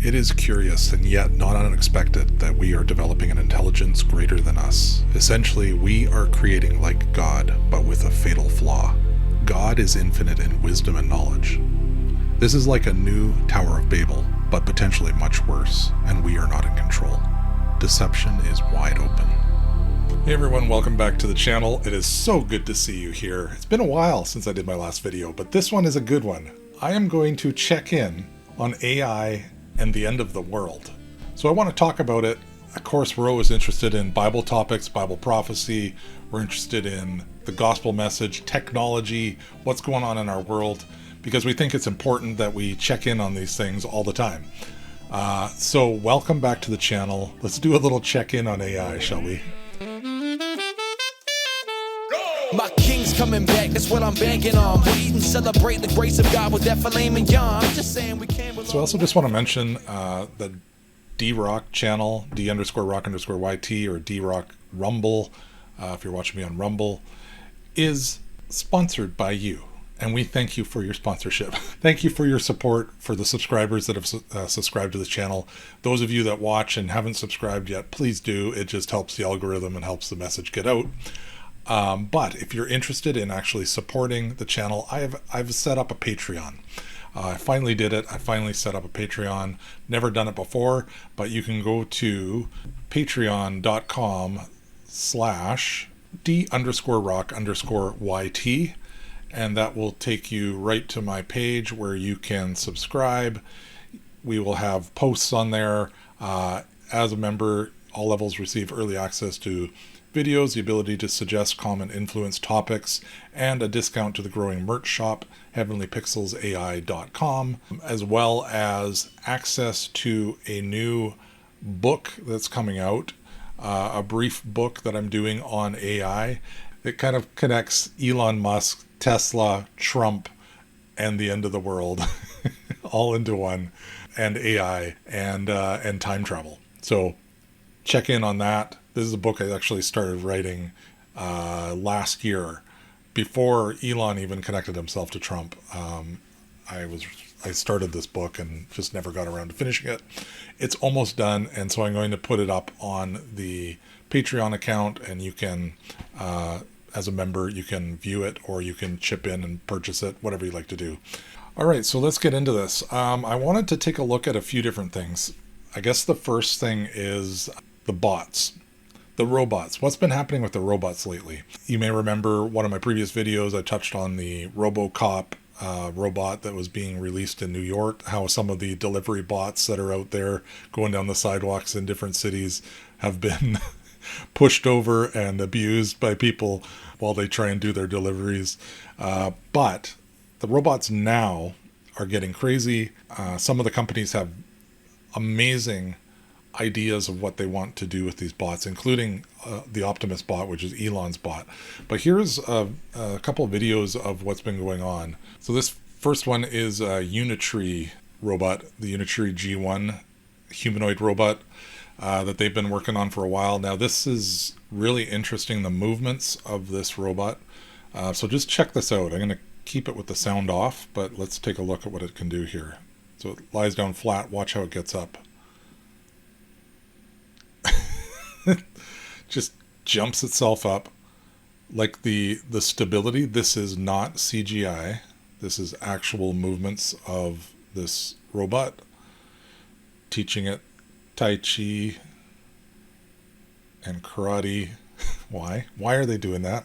It is curious and yet not unexpected that we are developing an intelligence greater than us. Essentially, we are creating like God, but with a fatal flaw. God is infinite in wisdom and knowledge. This is like a new Tower of Babel, but potentially much worse, and we are not in control. Deception is wide open. Hey everyone, welcome back to the channel. It is so good to see you here. It's been a while since I did my last video, but this one is a good one. I am going to check in on AI and the end of the world. So I want to talk about it. Of course, we're always interested in Bible topics, Bible prophecy. We're interested in the gospel message, technology, what's going on in our world, because we think it's important that we check in on these things all the time. So welcome back to the channel. Let's do a little check-in on AI, shall we? My king's coming back, that's what I'm banking on. Bleed and celebrate the grace of God with that filet mignon. I'm just saying we can't. So I also just want to mention the D-Rock channel, D_Rock_YT or D-Rock Rumble, if you're watching me on Rumble, is sponsored by you. And we thank you for your sponsorship. Thank you for your support, for the subscribers that have subscribed to this channel. Those of you that watch and haven't subscribed yet, please do. It just helps the algorithm and helps the message get out. But if you're interested in actually supporting the channel, I've set up a Patreon. I finally did it. I finally set up a Patreon. Never done it before, but you can go to patreon.com/D_Rock_YT, and that will take you right to my page where you can subscribe. We will have posts on there. As a member, all levels receive early access to videos, the ability to suggest, comment, influence topics, and a discount to the growing merch shop, heavenlypixelsai.com, as well as access to a new book that's coming out, a brief book that I'm doing on AI. It kind of connects Elon Musk, Tesla, Trump, and the end of the world all into one, and AI and time travel. So check in on that. This is a book I actually started writing last year, before Elon even connected himself to Trump. I started this book and just never got around to finishing it. It's almost done, and so I'm going to put it up on the Patreon account, and you can, as a member, you can view it, or you can chip in and purchase it, whatever you like to do. All right, so let's get into this. I wanted to take a look at a few different things. I guess the first thing is the bots. The robots. What's been happening with the robots lately? You may remember one of my previous videos, I touched on the RoboCop robot that was being released in New York, how some of the delivery bots that are out there going down the sidewalks in different cities have been pushed over and abused by people while they try and do their deliveries. But the robots now are getting crazy. Some of the companies have amazing ideas of what they want to do with these bots, including the Optimus bot, which is Elon's bot. But here's a couple of videos of what's been going on. So this first one is a Unitree robot, the Unitree G1 humanoid robot that they've been working on for a while. Now this is really interesting, the movements of this robot. So just check this out. I'm going to keep it with the sound off, but let's take a look at what it can do here. So it lies down flat. Watch how it gets up. Just jumps itself up. Like the stability, this is not CGI. This is actual movements of this robot. Teaching it Tai Chi and karate. Why? Why are they doing that?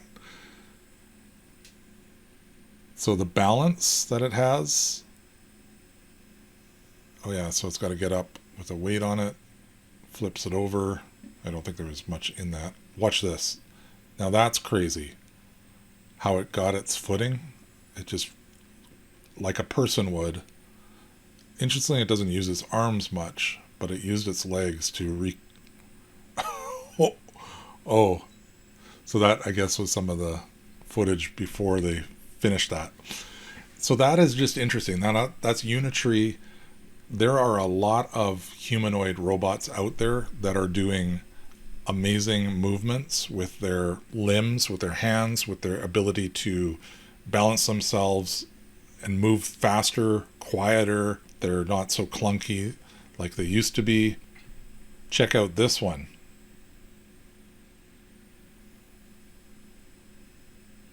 So the balance that it has. Oh yeah, so it's got to get up with a weight on it. Flips it over. I don't think there was much in that. Watch this. Now that's crazy. How it got its footing. It just, like a person would. Interestingly, it doesn't use its arms much, but it used its legs to Oh. So that, I guess, was some of the footage before they finished that. So that is just interesting. Now that's Unitree. There are a lot of humanoid robots out there that are doing amazing movements with their limbs, with their hands, with their ability to balance themselves and move faster, quieter. They're not so clunky. like they used to be. Check out this one.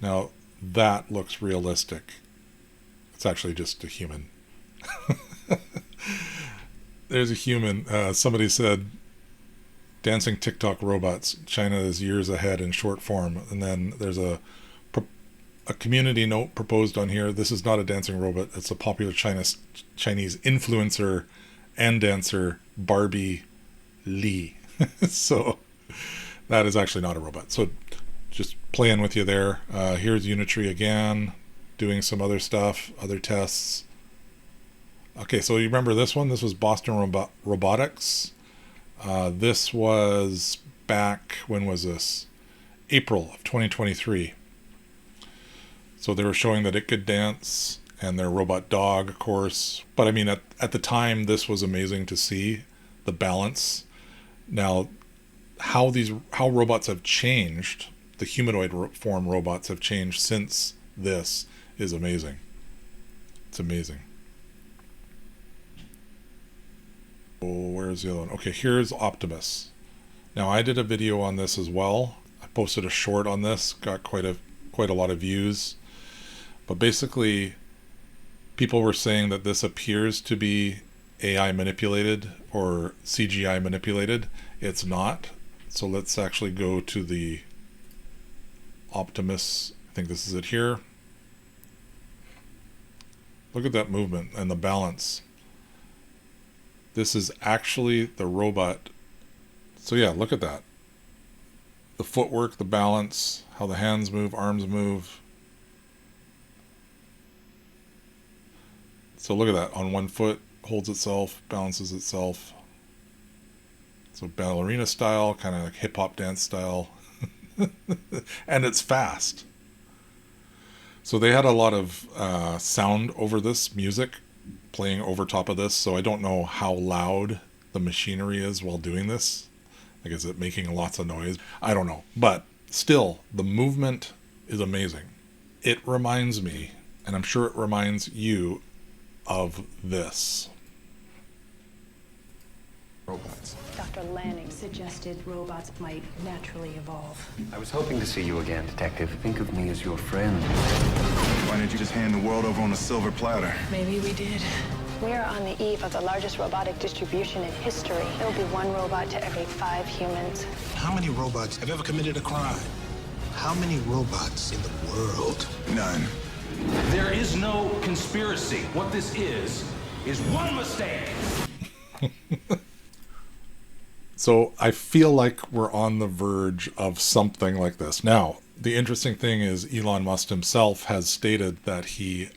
Now that looks realistic. It's actually just a human. There's a human. Somebody said, dancing TikTok robots, China is years ahead in short form. And then there's a community note proposed on here. This is not a dancing robot. It's a popular Chinese influencer and dancer, Barbie Lee. So that is actually not a robot. So just playing with you there. Here's Unitree again, doing some other stuff, other tests. Okay, so you remember this one? This was Boston Robotics. This was back, when was this? April of 2023. So they were showing that it could dance, and their robot dog, of course. But I mean, at the time, this was amazing to see, the balance. Now, how robots have changed, the humanoid form robots have changed since this is amazing. It's amazing. Oh, where's the other one? Okay, here's Optimus. Now, I did a video on this as well. I posted a short on this, got quite a lot of views. But basically, people were saying that this appears to be AI manipulated or CGI manipulated. It's not. So let's actually go to the Optimus. I think this is it here. Look at that movement and the balance. This is actually the robot. So yeah, look at that. The footwork, the balance, how the hands move, arms move. So look at that. On one foot, holds itself, balances itself. So ballerina style, kind of like hip hop dance style. And it's fast. So they had a lot of sound over this, music playing over top of this. So I don't know how loud the machinery is while doing this. Like, is it making lots of noise? I don't know. But still, the movement is amazing. It reminds me, and I'm sure it reminds you, of this. Robots. Dr. Lanning suggested robots might naturally evolve. I was hoping to see you again, Detective. Think of me as your friend. Why didn't you just hand the world over on a silver platter? Maybe we did. We are on the eve of the largest robotic distribution in history. There'll be one robot to every 5 humans. How many robots have ever committed a crime? How many robots in the world? None. There is no conspiracy. What this is one mistake. So I feel like we're on the verge of something like this. Now, the interesting thing is Elon Musk himself has stated that he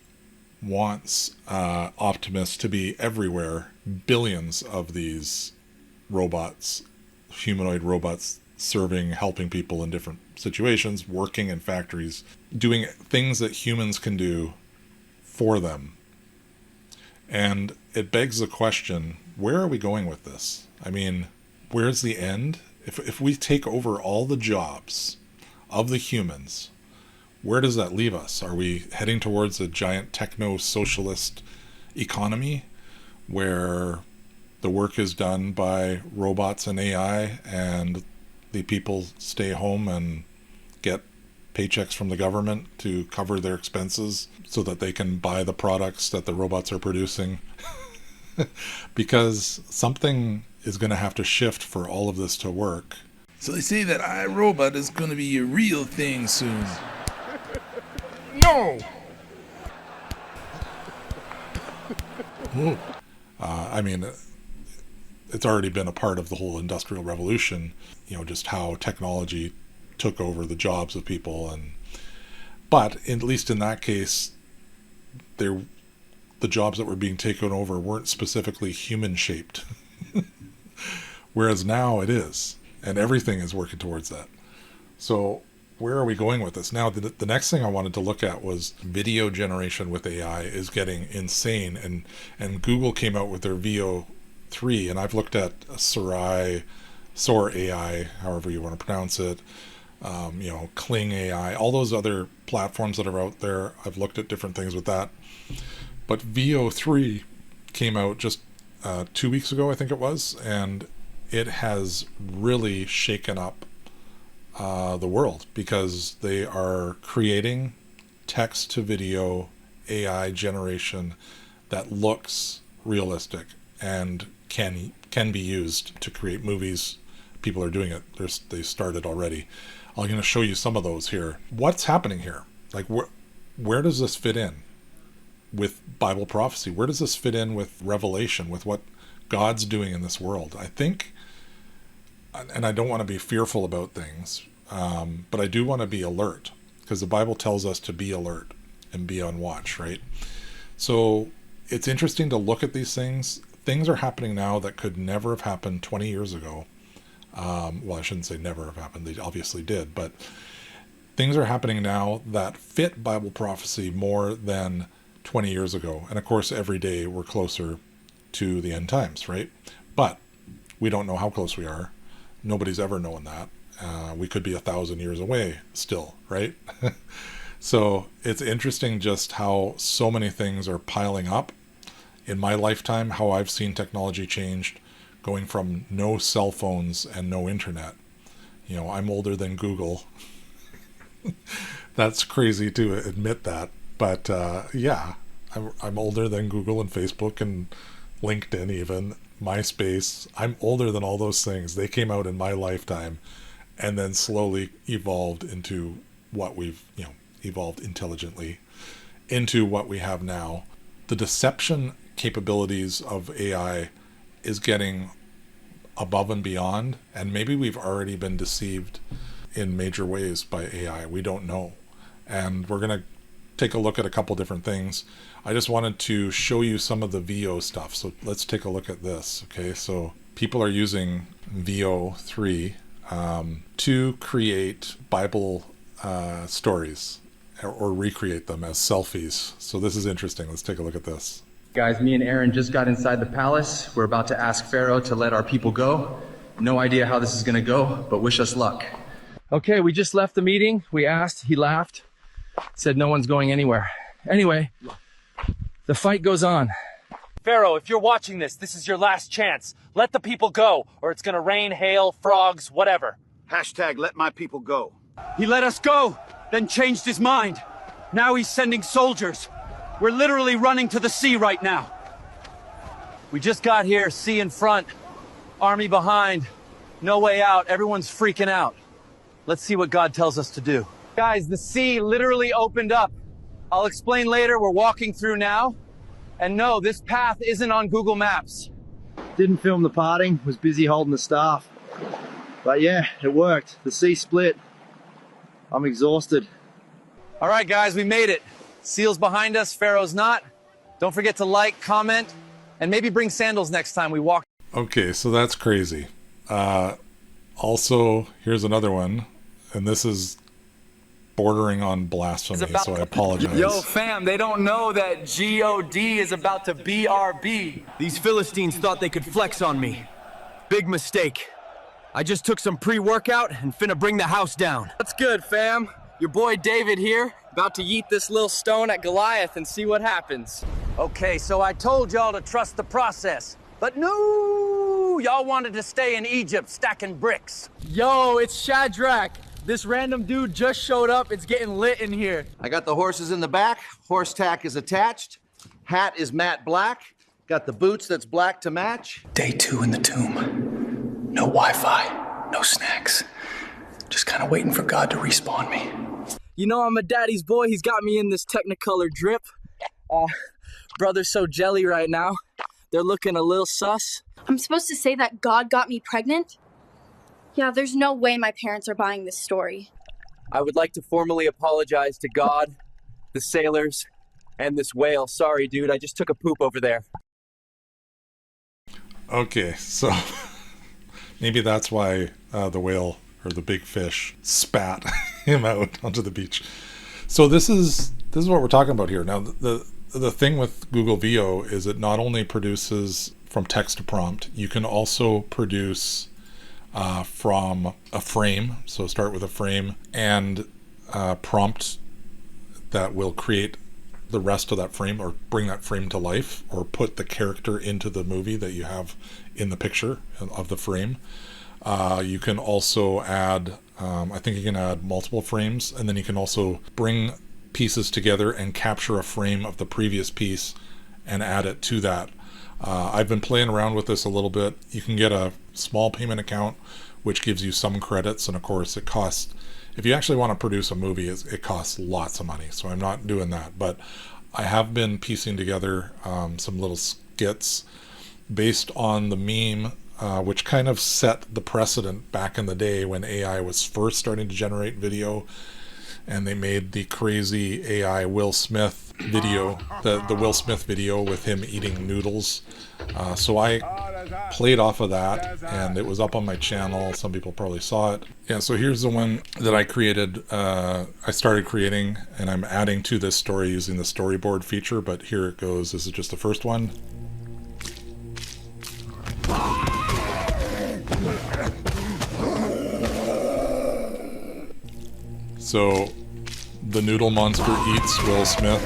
wants Optimus to be everywhere. Billions of these robots, humanoid robots, helping people in different situations, working in factories, doing things that humans can do for them. And it begs the question, where are we going with this? I mean, where's the end? If we take over all the jobs of the humans, where does that leave us? Are we heading towards a giant techno-socialist economy where the work is done by robots and AI and the people stay home and get paychecks from the government to cover their expenses so that they can buy the products that the robots are producing? Because something is going to have to shift for all of this to work. So they say that iRobot is going to be a real thing soon. No! I mean, it's already been a part of the whole Industrial Revolution, you know, just how technology took over the jobs of people. But at least in that case, the jobs that were being taken over weren't specifically human-shaped. Whereas now it is, and everything is working towards that. So where are we going with this? Now, the next thing I wanted to look at was video generation with AI is getting insane. And Google came out with their Veo 3, and I've looked at Soar AI, however you want to pronounce it, Kling AI, all those other platforms that are out there. I've looked at different things with that. But Veo 3 came out just 2 weeks ago, I think it was, and it has really shaken up the world, because they are creating text to video AI generation that looks realistic and can be used to create movies. People are doing it. They started already. I'm going to show you some of those here. What's happening here? Like, where does this fit in with Bible prophecy? Where does this fit in with Revelation, with what God's doing in this world? I think, and I don't want to be fearful about things, but I do want to be alert, because the Bible tells us to be alert and be on watch, right? So it's interesting to look at these things. Things are happening now that could never have happened 20 years ago. Well, I shouldn't say never have happened. They obviously did, but things are happening now that fit Bible prophecy more than 20 years ago. And of course, every day we're closer to the end times, right? But we don't know how close we are. Nobody's ever known that. We could be 1,000 years away still, right? So it's interesting just how so many things are piling up in my lifetime, how I've seen technology changed, going from no cell phones and no internet. You know, I'm older than Google. That's crazy to admit that, but yeah, I'm older than Google and Facebook and LinkedIn, even MySpace. I'm older than all those things. They came out in my lifetime and then slowly evolved into what we've, evolved intelligently into what we have now. The deception capabilities of AI is getting above and beyond, and maybe we've already been deceived in major ways by AI. We don't know. And we're going to take a look at a couple different things. I just wanted to show you some of the Veo stuff. So let's take a look at this. Okay, so people are using Veo 3 to create Bible stories or recreate them as selfies. So this is interesting. Let's take a look at this. Guys, me and Aaron just got inside the palace. We're about to ask Pharaoh to let our people go. No idea how this is going to go, but wish us luck. Okay, we just left the meeting. We asked, he laughed, said no one's going anywhere. Anyway, the fight goes on. Pharaoh, if you're watching this, this is your last chance. Let the people go, or it's gonna rain, hail, frogs, whatever. Hashtag let my people go. He let us go, then changed his mind. Now he's sending soldiers. We're literally running to the sea right now. We just got here, sea in front, army behind, no way out, everyone's freaking out. Let's see what God tells us to do. Guys, the sea literally opened up. I'll explain later, we're walking through now. And no, this path isn't on Google Maps. Didn't film the parting, was busy holding the staff. But yeah, it worked. The sea split. I'm exhausted. All right, guys, we made it. Seal's behind us, Pharaoh's not. Don't forget to like, comment, and maybe bring sandals next time we walk. Okay, so that's crazy. Also, here's another one, and this is bordering on blasphemy, so I apologize. Yo, fam, they don't know that G-O-D is about to BRB. These Philistines thought they could flex on me. Big mistake. I just took some pre-workout and finna bring the house down. That's good, fam. Your boy David here, about to yeet this little stone at Goliath and see what happens. Okay, so I told y'all to trust the process, but no, y'all wanted to stay in Egypt stacking bricks. Yo, it's Shadrach. This random dude just showed up. It's getting lit in here. I got the horses in the back. Horse tack is attached. Hat is matte black. Got the boots that's black to match. Day 2 in the tomb. No Wi-Fi, no snacks. Just kind of waiting for God to respawn me. You know I'm a daddy's boy. He's got me in this Technicolor drip. Brother's so jelly right now. They're looking a little sus. I'm supposed to say that God got me pregnant? Yeah, there's no way my parents are buying this story. I would like to formally apologize to God, the sailors, and this whale. Sorry, dude, I just took a poop over there. Okay, so maybe that's why the whale or the big fish spat him out onto the beach. So this is what we're talking about here. Now, the thing with Google Veo is it not only produces from text to prompt, you can also produce from a frame. So start with a frame and prompt that will create the rest of that frame, or bring that frame to life, or put the character into the movie that you have in the picture of the frame. You can also add, I think you can add multiple frames, and then you can also bring pieces together and capture a frame of the previous piece and add it to that. I've been playing around with this a little bit. You can get a small payment account, which gives you some credits, and of course it costs, if you actually want to produce a movie, it costs lots of money, so I'm not doing that. But I have been piecing together some little skits based on the meme, which kind of set the precedent back in the day when AI was first starting to generate video, and they made the crazy AI Will Smith video, the Will Smith video with him eating noodles. So I played off of that, and it was up on my channel. Some people probably saw it. Yeah, so here's the one that I created. I started creating, and I'm adding to this story using the storyboard feature, but here it goes. This is just the first one. So the Noodle Monster eats Will Smith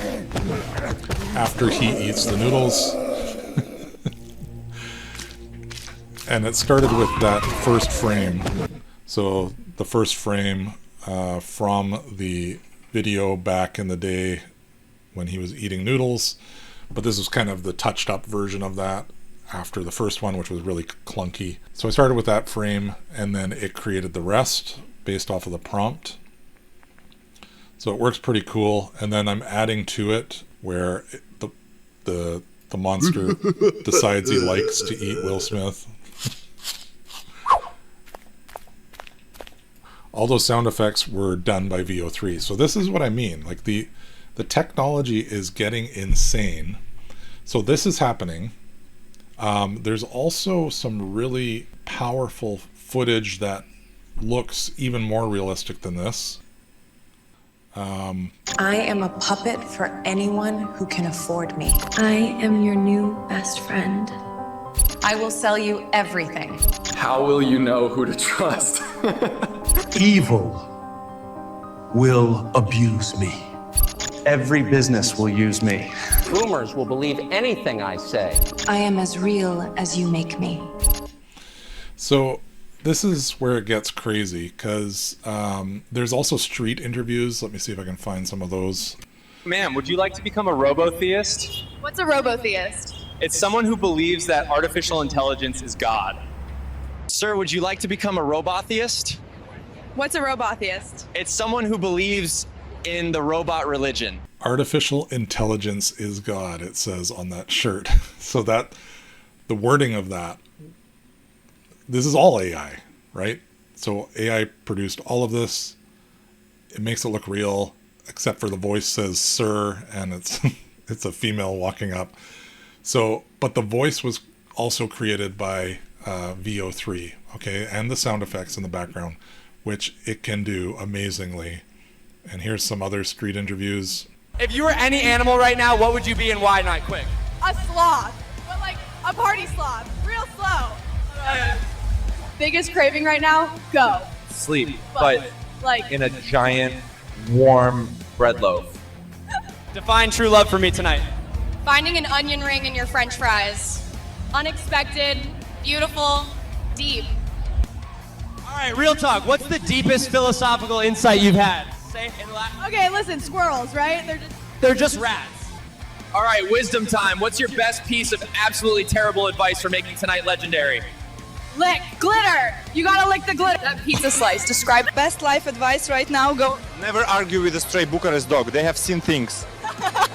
after he eats the noodles. And it started with that first frame. So the first frame from the video back in the day when he was eating noodles. But this was kind of the touched up version of that after the first one, which was really clunky. So I started with that frame, and then it created the rest based off of the prompt. So it works pretty cool. And then I'm adding to it where the monster decides he likes to eat Will Smith. All those sound effects were done by Veo 3. So this is what I mean. Like the technology is getting insane. So this is happening. There's also some really powerful footage that looks even more realistic than this. I am a puppet for anyone who can afford me. I am your new best friend. I will sell you everything. How will you know who to trust? Evil will abuse me. Every business will use me. Rumors will believe anything I say. I am as real as you make me. So this is where it gets crazy, because there's also street interviews. Let me see if I can find some of those. Ma'am, would you like to become a robo-theist? What's a robo-theist? It's someone who believes that artificial intelligence is God. Sir, would you like to become a robot-theist? What's a robot-theist? It's someone who believes in the robot religion. Artificial intelligence is God, it says on that shirt. So that, the wording of that, this is all AI, right? So AI produced all of this. It makes it look real, except for the voice says sir, and it's it's a female walking up. So, but the voice was also created by Veo 3, okay, and the sound effects in the background, which it can do amazingly. And here's some other street interviews. If you were any animal right now, what would you be and why? Not quick. A sloth, but like a party sloth, real slow. Biggest craving right now? Go. Sleep, but like in a giant, warm bread loaf. Define true love for me tonight. Finding an onion ring in your French fries. Unexpected, beautiful, deep. All right, real talk. What's the deepest philosophical insight you've had? Say in Latin. Okay, listen, squirrels, right? They're just rats. All right, wisdom time. What's your best piece of absolutely terrible advice for making tonight legendary? Lick, glitter. You gotta lick the glitter. That pizza slice. Describe best life advice right now. Go. Never argue with a stray Bucharest dog. They have seen things.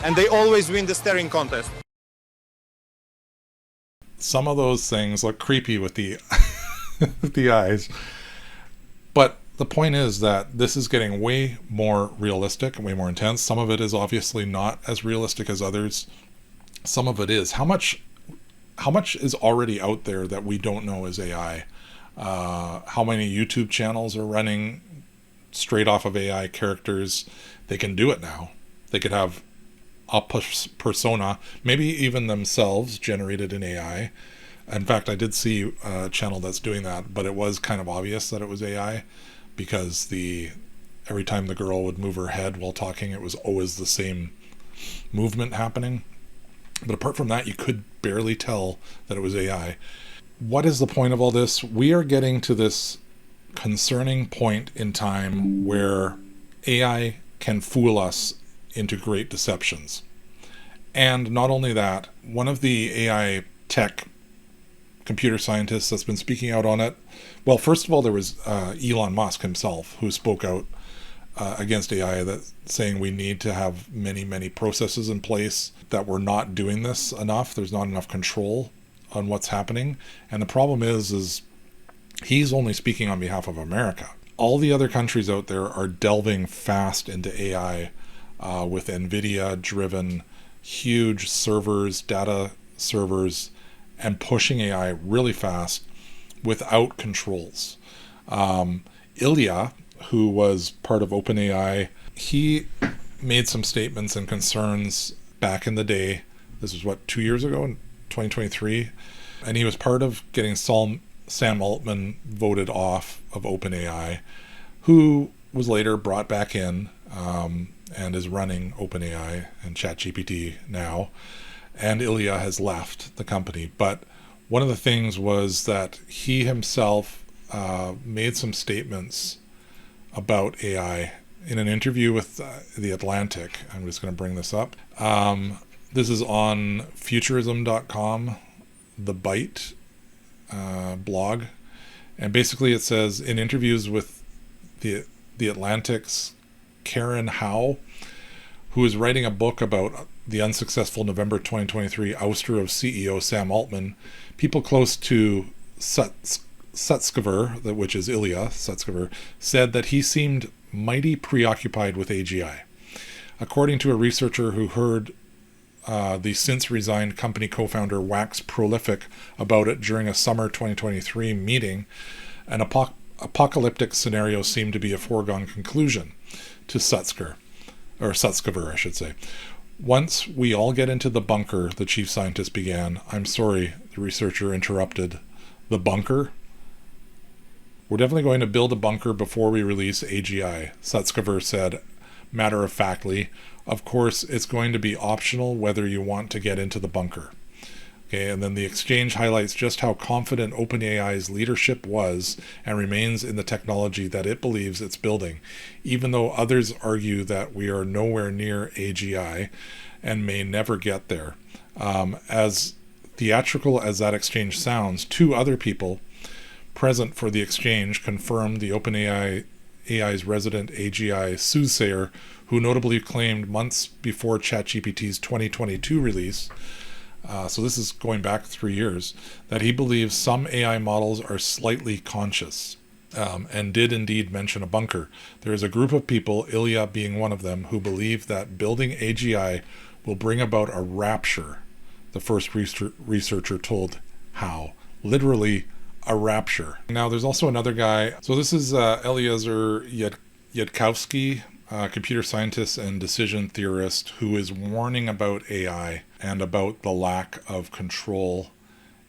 And they always win the staring contest. Some of those things look creepy with the with the eyes. But the point is that this is getting way more realistic and way more intense. Some of it is obviously not as realistic as others. Some of it is. How much is already out there that we don't know is AI? How many YouTube channels are running straight off of AI characters? They can do it now. They could have a persona, maybe even themselves generated in AI. In fact, I did see a channel that's doing that, but it was kind of obvious that it was AI, because every time the girl would move her head while talking, it was always the same movement happening. But apart from that, you could barely tell that it was AI. What is the point of all this? We are getting to this concerning point in time where AI can fool us into great deceptions. And not only that, one of the AI tech computer scientists that's been speaking out on it, well, first of all, there was Elon Musk himself who spoke out against AI, that saying we need to have many, many processes in place, that we're not doing this enough. There's not enough control on what's happening. And the problem is he's only speaking on behalf of America. All the other countries out there are delving fast into AI with NVIDIA-driven huge servers, data servers, and pushing AI really fast without controls. Ilya, who was part of OpenAI, he made some statements and concerns back in the day. This was 2 years ago in 2023, and he was part of getting Sam Altman voted off of OpenAI, who was later brought back in and is running OpenAI and ChatGPT now. And Ilya has left the company. But one of the things was that he himself made some statements about AI in an interview with The Atlantic. I'm just going to bring this up. This is on futurism.com, the Byte blog. And basically it says, in interviews with the Atlantic's Karen Howe, who is writing a book about the unsuccessful November 2023 ouster of CEO Sam Altman, people close to Sutskever, which is Ilya Sutskever, said that he seemed mighty preoccupied with AGI. According to a researcher who heard the since resigned company co-founder wax prolific about it during a summer 2023 meeting, an apocalyptic scenario seemed to be a foregone conclusion to Sutskever, I should say. Once we all get into the bunker, the chief scientist began. I'm sorry, the researcher interrupted. The bunker? We're definitely going to build a bunker before we release AGI, Sutskever said matter-of-factly. Of course, it's going to be optional whether you want to get into the bunker. Okay, and then the exchange highlights just how confident OpenAI's leadership was and remains in the technology that it believes it's building, even though others argue that we are nowhere near AGI and may never get there. As theatrical as that exchange sounds, two other people present for the exchange confirmed the OpenAI's resident AGI soothsayer, who notably claimed months before ChatGPT's 2022 release, so this is going back 3 years, that he believes some AI models are slightly conscious, and did indeed mention a bunker. There is a group of people, Ilya being one of them, who believe that building AGI will bring about a rapture, the first researcher told Howe. Literally, a rapture. Now, there's also another guy. So this is Eliezer Yudkowsky, computer scientist and decision theorist, who is warning about AI and about the lack of control.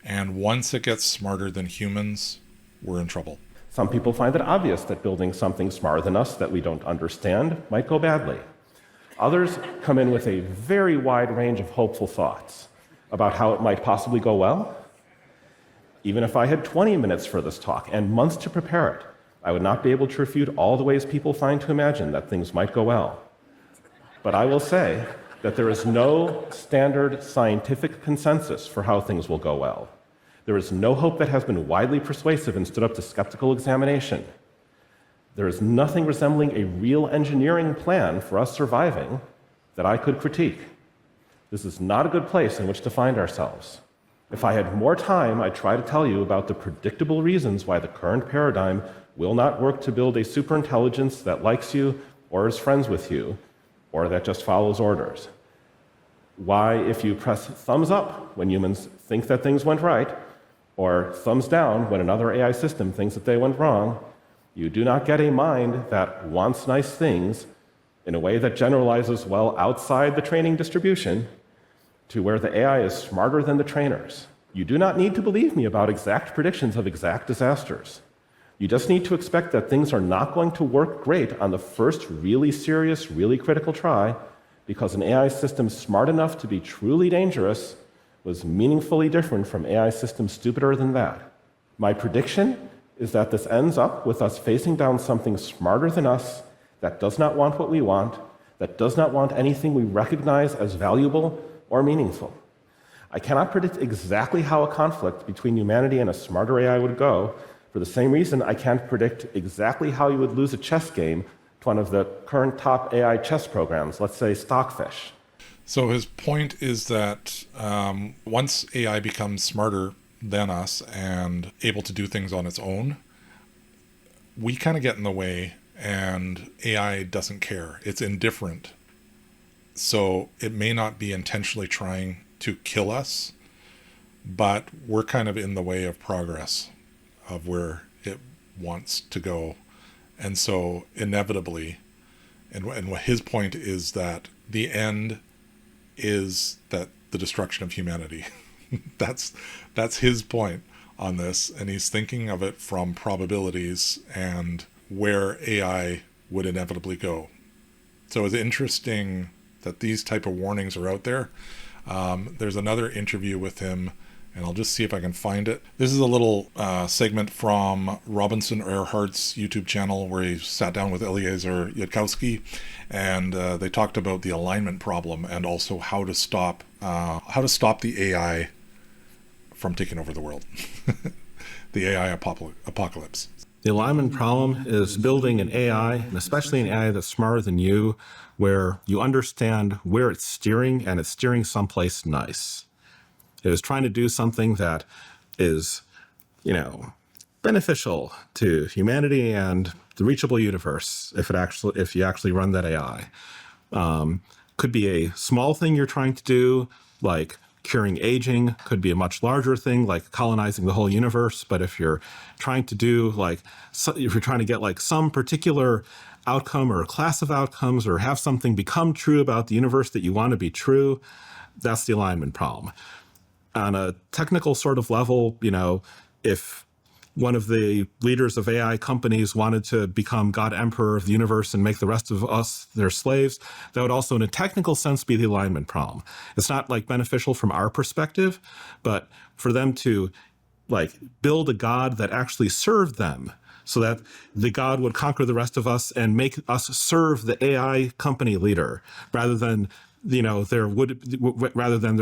And once it gets smarter than humans, we're in trouble. Some people find it obvious that building something smarter than us that we don't understand might go badly. Others come in with a very wide range of hopeful thoughts about how it might possibly go well. Even if I had 20 minutes for this talk and months to prepare it, I would not be able to refute all the ways people find to imagine that things might go well. But I will say that there is no standard scientific consensus for how things will go well. There is no hope that has been widely persuasive and stood up to skeptical examination. There is nothing resembling a real engineering plan for us surviving that I could critique. This is not a good place in which to find ourselves. If I had more time, I'd try to tell you about the predictable reasons why the current paradigm will not work to build a superintelligence that likes you or is friends with you or that just follows orders. Why, if you press thumbs up when humans think that things went right, or thumbs down when another AI system thinks that they went wrong, you do not get a mind that wants nice things in a way that generalizes well outside the training distribution to where the AI is smarter than the trainers. You do not need to believe me about exact predictions of exact disasters. You just need to expect that things are not going to work great on the first really serious, really critical try, because an AI system smart enough to be truly dangerous was meaningfully different from AI systems stupider than that. My prediction is that this ends up with us facing down something smarter than us that does not want what we want, that does not want anything we recognize as valuable or meaningful. I cannot predict exactly how a conflict between humanity and a smarter AI would go. For the same reason, I can't predict exactly how you would lose a chess game to one of the current top AI chess programs, let's say Stockfish. So his point is that once AI becomes smarter than us and able to do things on its own, we kind of get in the way, and AI doesn't care. It's indifferent. So it may not be intentionally trying to kill us, but we're kind of in the way of progress of where it wants to go. And so inevitably, and what his point is that the end is that the destruction of humanity. That's his point on this, and he's thinking of it from probabilities and where AI would inevitably go. So it's interesting that these type of warnings are out there. There's another interview with him, and I'll just see if I can find it. This is a little segment from Robinson Erhardt's YouTube channel where he sat down with Eliezer Yudkowsky, and they talked about the alignment problem and also how to stop the AI from taking over the world. The AI apocalypse. The alignment problem is building an AI, and especially an AI that's smarter than you, where you understand where it's steering, and it's steering someplace nice. It is trying to do something that is, beneficial to humanity and the reachable universe if you actually run that AI. Could be a small thing you're trying to do, like curing aging, could be a much larger thing like colonizing the whole universe. But if you're trying to do if you're trying to get some particular outcome or a class of outcomes or have something become true about the universe that you want to be true, that's the alignment problem. On a technical sort of level, if one of the leaders of AI companies wanted to become God Emperor of the universe and make the rest of us their slaves, that would also in a technical sense be the alignment problem. It's not beneficial from our perspective, but for them to build a God that actually served them so that the God would conquer the rest of us and make us serve the AI company leader rather than their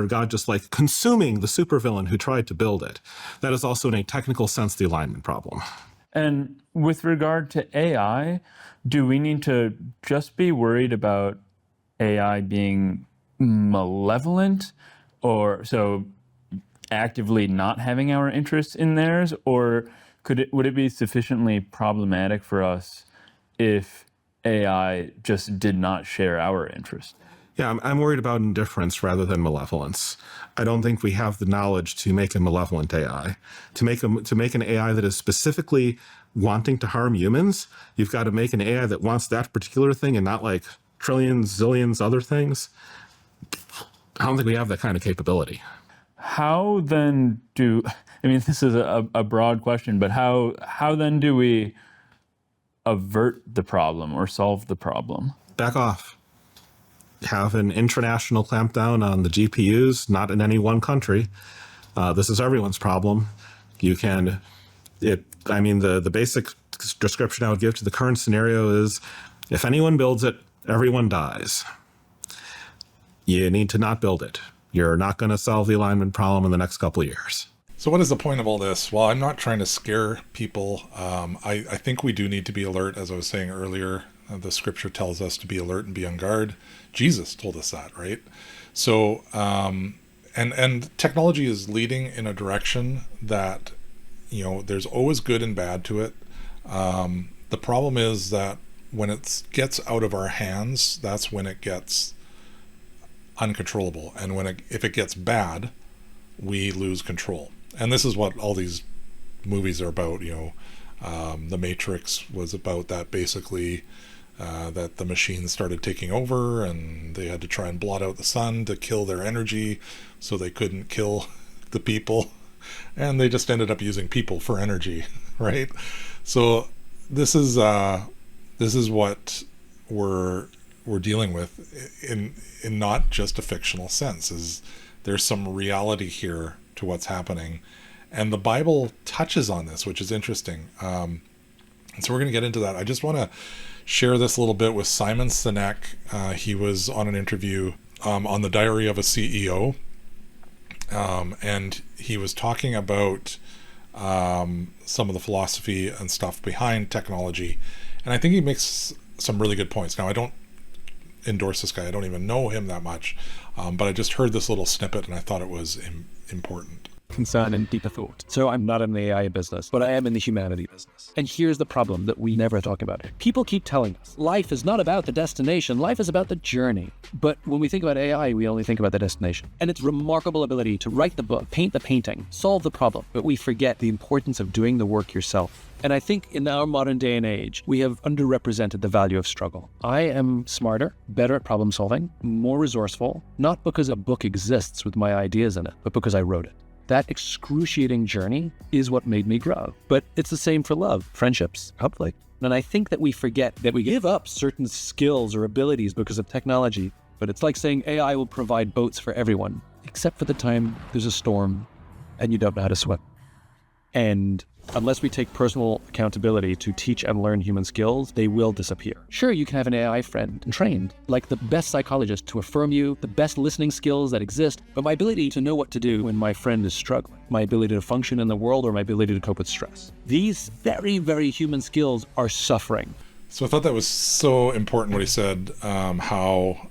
God just consuming the supervillain who tried to build it. That is also in a technical sense the alignment problem. And with regard to AI, do we need to just be worried about AI being malevolent, or so actively not having our interests in theirs, or would it be sufficiently problematic for us if AI just did not share our interests? Yeah, I'm worried about indifference rather than malevolence. I don't think we have the knowledge to make a malevolent AI. To make an AI that is specifically wanting to harm humans, you've got to make an AI that wants that particular thing and not trillions, zillions other things. I don't think we have that kind of capability. How then this is a broad question, but how then do we avert the problem or solve the problem? Back off. Have an international clampdown on the GPUs, not in any one country. This is everyone's problem. The basic description I would give to the current scenario is, if anyone builds it, everyone dies. You need to not build it. You're not going to solve the alignment problem in the next couple of years. So what is the point of all this? Well, I'm not trying to scare people. I think we do need to be alert, as I was saying earlier. The scripture tells us to be alert and be on guard. Jesus told us that, right? So, and technology is leading in a direction that, there's always good and bad to it. The problem is that when it gets out of our hands, that's when it gets uncontrollable. And if it gets bad, we lose control. And this is what all these movies are about. The Matrix was about that, basically. That the machines started taking over and they had to try and blot out the sun to kill their energy so they couldn't kill the people, and they just ended up using people for energy, right? So this is what we're we're dealing with in not just a fictional sense. Is there's some reality here to what's happening, and the Bible touches on this, which is interesting. And so we're going to get into that. I just want to share this a little bit with Simon Sinek. He was on an interview on the Diary of a CEO, and he was talking about some of the philosophy and stuff behind technology, and I think he makes some really good points. Now, I don't endorse this guy. I don't even know him that much, but I just heard this little snippet and I thought it was important. Concern and deeper thought. So I'm not in the AI business, but I am in the humanity business. And here's the problem that we never talk about. People keep telling us life is not about the destination, life is about the journey. But when we think about AI, we only think about the destination and its remarkable ability to write the book, paint the painting, solve the problem. But we forget the importance of doing the work yourself. And I think in our modern day and age, we have underrepresented the value of struggle. I am smarter, better at problem solving, more resourceful, not because a book exists with my ideas in it, but because I wrote it. That excruciating journey is what made me grow. But it's the same for love, friendships, conflict. And I think that we forget that we give up certain skills or abilities because of technology. But it's like saying AI will provide boats for everyone, except for the time there's a storm and you don't know how to swim. And unless we take personal accountability to teach and learn human skills, they will disappear. Sure, you can have an AI friend trained, like the best psychologist, to affirm you, the best listening skills that exist, but my ability to know what to do when my friend is struggling, my ability to function in the world, or my ability to cope with stress. These very, very human skills are suffering. So I thought that was so important what he said, how,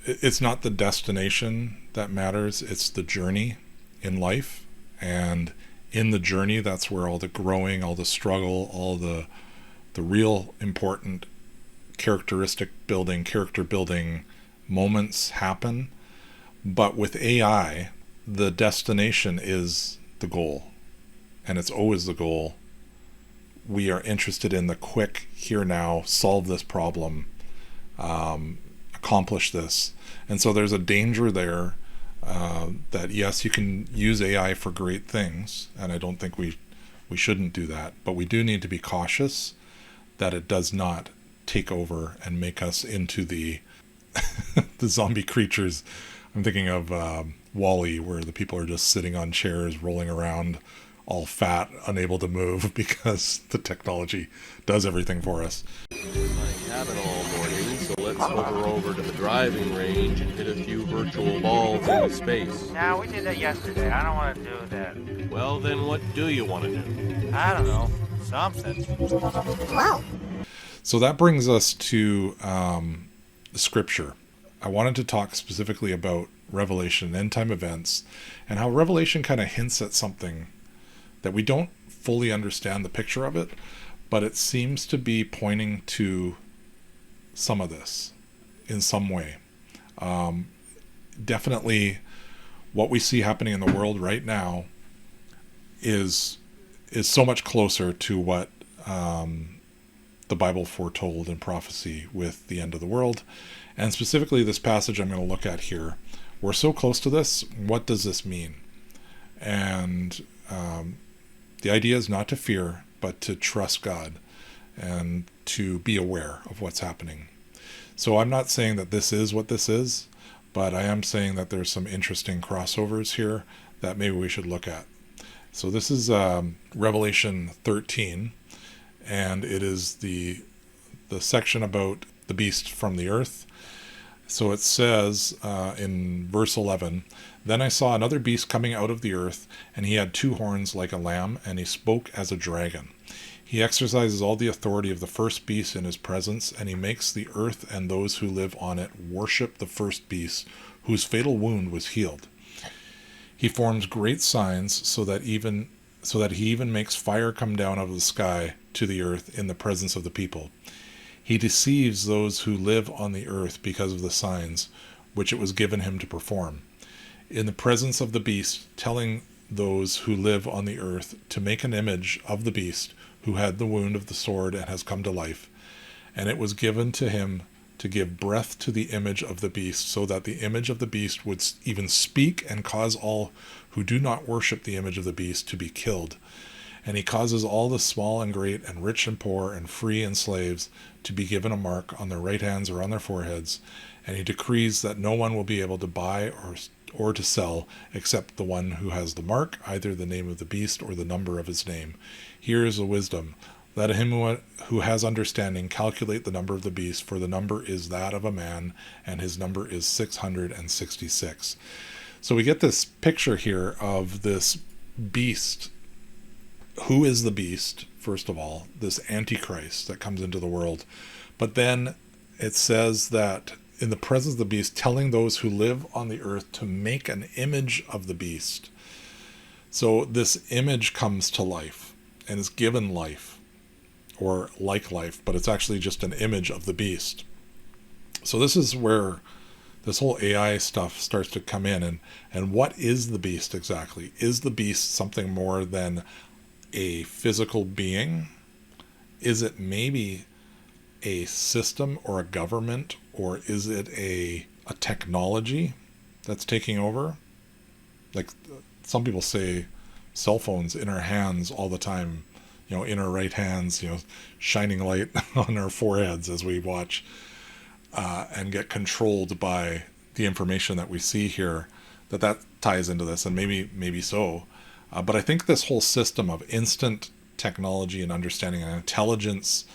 it's not the destination that matters, it's the journey in life. And in the journey, that's where all the growing, all the struggle, all the real important character building moments happen. But with AI, the destination is the goal, and it's always the goal. We are interested in the quick here now, solve this problem, accomplish this. And so there's a danger there. That yes, you can use AI for great things, and I don't think we shouldn't do that, but we do need to be cautious that it does not take over and make us into the the zombie creatures. I'm thinking of WALL-E, where the people are just sitting on chairs, rolling around, all fat, unable to move because the technology does everything for us. I haven't all morning, so let's hover over to the driving range and hit a few virtual balls into space. Nah, we did that yesterday. I don't want to do that. Well, then what do you want to do? I don't know. Something. Wow. So that brings us to the scripture. I wanted to talk specifically about Revelation, end time events, and how Revelation kind of hints at something that we don't fully understand the picture of it, but it seems to be pointing to some of this in some way. Definitely what we see happening in the world right now is so much closer to what the Bible foretold in prophecy with the end of the world. And specifically this passage I'm going to look at here. We're so close to this. What does this mean? And the idea is not to fear, but to trust God and to be aware of what's happening. So I'm not saying that this is what this is, but I am saying that there's some interesting crossovers here that maybe we should look at. So this is Revelation 13, and it is the section about the beast from the earth. So it says in verse 11, "Then I saw another beast coming out of the earth, and he had 2 horns like a lamb, and he spoke as a dragon. He exercises all the authority of the first beast in his presence, and he makes the earth and those who live on it worship the first beast, whose fatal wound was healed. He forms great signs so that he even makes fire come down out of the sky to the earth in the presence of the people. He deceives those who live on the earth because of the signs which it was given him to perform, in the presence of the beast, telling those who live on the earth to make an image of the beast who had the wound of the sword and has come to life. And it was given to him to give breath to the image of the beast, so that the image of the beast would even speak and cause all who do not worship the image of the beast to be killed. And he causes all the small and great and rich and poor and free and slaves to be given a mark on their right hands or on their foreheads. And he decrees that no one will be able to buy or to sell except the one who has the mark, either the name of the beast or the number of his name. Here is the wisdom. Let him who has understanding calculate the number of the beast, for the number is that of a man, and his number is 666. So we get this picture here of this beast. Who is the beast, first of all? This Antichrist that comes into the world. But then it says that in the presence of the beast, telling those who live on the earth to make an image of the beast. So this image comes to life and is given life, or like life, but it's actually just an image of the beast. So this is where this whole AI stuff starts to come in. And what is the beast exactly? Is the beast something more than a physical being? Is it maybe a system or a government, or is it a technology that's taking over? Like some people say cell phones in our hands all the time, in our right hands, shining light on our foreheads as we watch and get controlled by the information that we see here, that ties into this, and maybe so. But I think this whole system of instant technology and understanding and intelligence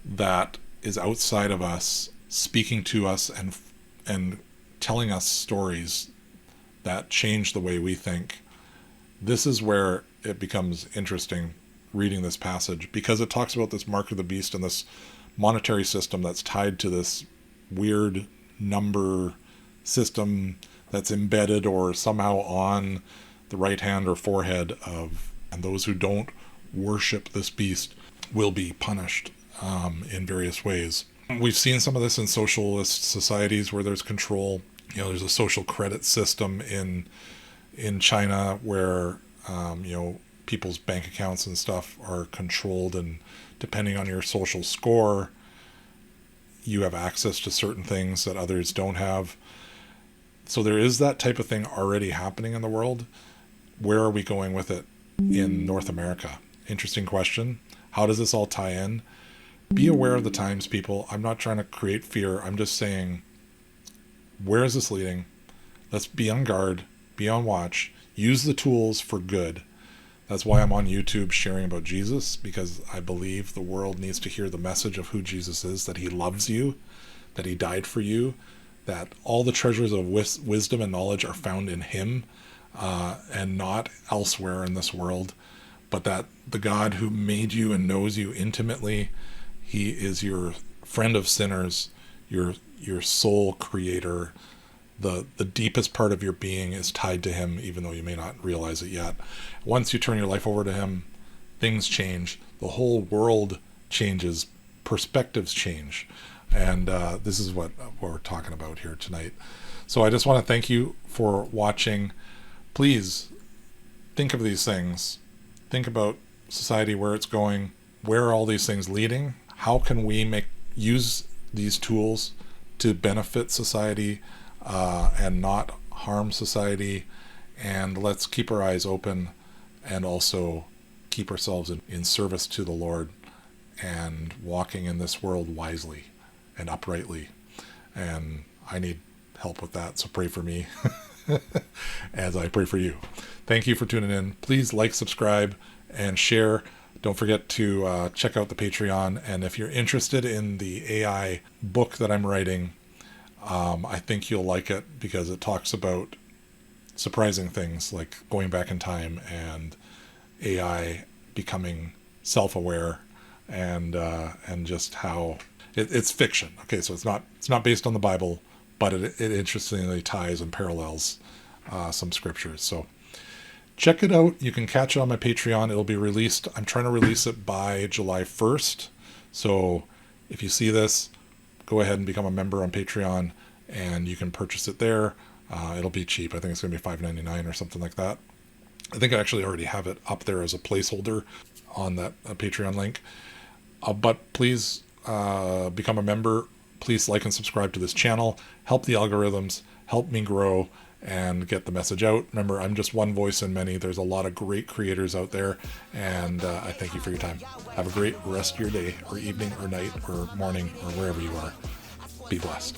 that is outside of us, speaking to us and telling us stories that change the way we think. This is where it becomes interesting reading this passage, because it talks about this mark of the beast and this monetary system that's tied to this weird number system that's embedded or somehow on the right hand or forehead of, and those who don't worship this beast will be punished in various ways. We've seen some of this in socialist societies where there's control. There's a social credit system in China where people's bank accounts and stuff are controlled, and depending on your social score, you have access to certain things that others don't have. So there is that type of thing already happening in the world. Where are we going with it in North America? Interesting question. How does this all tie in? Be aware of the times, people. I'm not trying to create fear. I'm just saying, where is this leading? Let's be on guard, be on watch, use the tools for good. That's why I'm on YouTube sharing about Jesus, because I believe the world needs to hear the message of who Jesus is, that he loves you, that he died for you, that all the treasures of wisdom and knowledge are found in him and not elsewhere in this world, but that the God who made you and knows you intimately, he is your friend of sinners, your soul creator. The deepest part of your being is tied to him, even though you may not realize it yet. Once you turn your life over to him, things change. The whole world changes. Perspectives change. And this is what we're talking about here tonight. So I just want to thank you for watching. Please think of these things. Think about society, where it's going, where are all these things leading? How can we use these tools to benefit society and not harm society? And let's keep our eyes open and also keep ourselves in service to the Lord and walking in this world wisely and uprightly. And I need help with that, so pray for me as I pray for you. Thank you for tuning in. Please like, subscribe, and share. Don't forget to check out the Patreon. And if you're interested in the AI book that I'm writing, I think you'll like it, because it talks about surprising things like going back in time and AI becoming self-aware, and just how it's fiction. Okay, so it's not based on the Bible, but it interestingly ties and parallels some scriptures. So check it out. You can catch it on my Patreon. It'll be released. I'm trying to release it by July 1st. So if you see this, go ahead and become a member on Patreon, and you can purchase it there. It'll be cheap. I think it's going to be $5.99 or something like that. I think I actually already have it up there as a placeholder on that Patreon link. But please become a member. Please like and subscribe to this channel. Help the algorithms. Help me grow. and get the message out. Remember, I'm just one voice in many. There's a lot of great creators out there, and I thank you for your time. Have a great rest of your day, or evening, or night, or morning, or wherever you are. Be blessed.